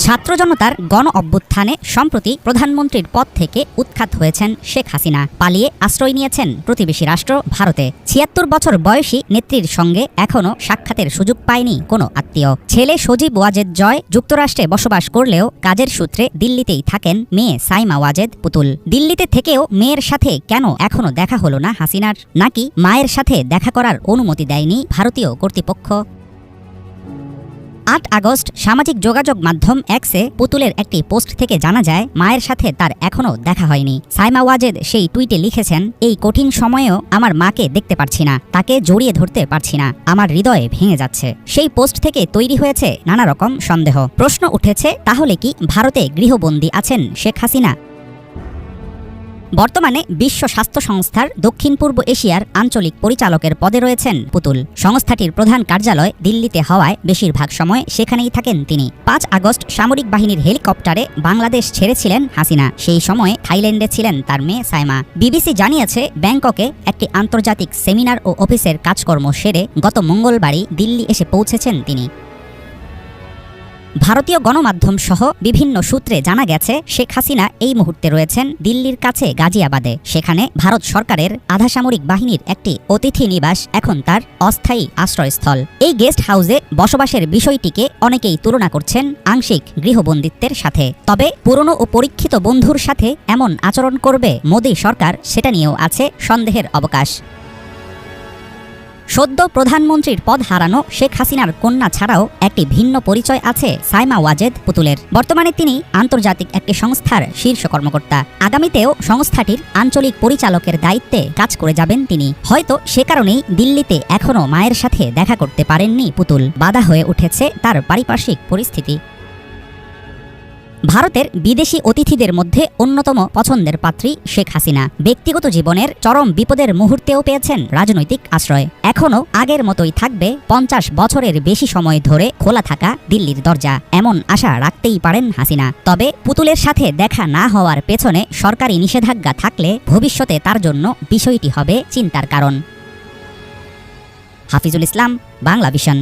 ছাত্র জনতার গণ অভ্যুত্থানে সম্প্রতি প্রধানমন্ত্রীর পদ থেকে উৎখাত হয়েছেন শেখ হাসিনা। পালিয়ে আশ্রয় নিয়েছেন প্রতিবেশী রাষ্ট্র ভারতে। ৭৬ বছর বয়সী নেত্রীর সঙ্গে এখনও সাক্ষাতের সুযোগ পায়নি কোনো আত্মীয়। ছেলে সজীব ওয়াজেদ জয় যুক্তরাষ্ট্রে বসবাস করলেও কাজের সূত্রে দিল্লিতেই থাকেন মেয়ে সাইমা ওয়াজেদ পুতুল। দিল্লিতে থেকেও মেয়ের সাথে কেন এখনও দেখা হলো না হাসিনার? নাকি মায়ের সাথে দেখা করার অনুমতি দেয়নি ভারতীয় কর্তৃপক্ষ? ৮ আগস্ট সামাজিক যোগাযোগ মাধ্যম এক্সে পুতুলের একটি পোস্ট থেকে জানা যায় মায়ের সাথে তার এখনও দেখা হয়নি। সাইমা ওয়াজেদ সেই টুইটে লিখেছেন, এই কঠিন সময়েও আমার মাকে দেখতে পারছি না, তাকে জড়িয়ে ধরতে পারছি না, আমার হৃদয়ে ভেঙে যাচ্ছে। সেই পোস্ট থেকে তৈরি হয়েছে নানা রকম সন্দেহ। প্রশ্ন উঠেছে, তাহলে কি ভারতে গৃহবন্দী আছেন শেখ হাসিনা? বর্তমানে বিশ্ব স্বাস্থ্য সংস্থার দক্ষিণ পূর্ব এশিয়ার আঞ্চলিক পরিচালকের পদে রয়েছেন পুতুল। সংস্থাটির প্রধান কার্যালয় দিল্লিতে হওয়ায় বেশিরভাগ সময় সেখানেই থাকেন তিনি। ৫ আগস্ট সামরিক বাহিনীর হেলিকপ্টারে বাংলাদেশ ছেড়েছিলেন হাসিনা। সেই সময়ে থাইল্যান্ডে ছিলেন তার মেয়ে সাইমা। বিবিসি জানিয়েছে, ব্যাংককে একটি আন্তর্জাতিক সেমিনার ও অফিসের কাজকর্ম সেরে গত মঙ্গলবারই দিল্লি এসে পৌঁছেছেন তিনি। ভারতীয় গণমাধ্যম সহ বিভিন্ন সূত্রে জানা গেছে, শেখ হাসিনা এই মুহূর্তে রয়েছেন দিল্লির কাছে গাজিয়াবাদে। সেখানে ভারত সরকারের আধাসামরিক বাহিনীর একটি অতিথি নিবাস এখন তার অস্থায়ী আশ্রয়স্থল। এই গেস্ট হাউসে বসবাসের বিষয়টিকে অনেকেই তুলনা করছেন আংশিক গৃহবন্দিত্বের সাথে। তবে পুরনো ও পরীক্ষিত বন্ধুর সাথে এমন আচরণ করবে মোদী সরকার, সেটা নিয়েও আছে সন্দেহের অবকাশ। সদ্য প্রধানমন্ত্রীর পদ হারানো শেখ হাসিনার কন্যা ছাড়াও একটি ভিন্ন পরিচয় আছে সাইমা ওয়াজেদ পুতুলের। বর্তমানে তিনি আন্তর্জাতিক একটি সংস্থার শীর্ষ কর্মকর্তা। আগামীতেও সংস্থাটির আঞ্চলিক পরিচালকের দায়িত্বে কাজ করে যাবেন তিনি। হয়তো সে কারণেই দিল্লিতে এখনও মায়ের সাথে দেখা করতে পারেননি পুতুল। বাধা হয়ে উঠেছে তার পারিপার্শ্বিক পরিস্থিতি। ভারতের বিদেশি অতিথিদের মধ্যে অন্যতম পছন্দের পাত্রী শেখ হাসিনা। ব্যক্তিগত জীবনের চরম বিপদের মুহূর্তেও পেয়েছেন রাজনৈতিক আশ্রয়। এখনও আগের মতোই থাকবে ৫০ বছরের বেশি সময় ধরে খোলা থাকা দিল্লির দরজা, এমন আশা রাখতেই পারেন হাসিনা। তবে পুতুলের সাথে দেখা না হওয়ার পেছনে সরকারি নিষেধাজ্ঞা থাকলে ভবিষ্যতে তার জন্য বিষয়টি হবে চিন্তার কারণ। হাফিজুল ইসলাম, বাংলা ভিশন।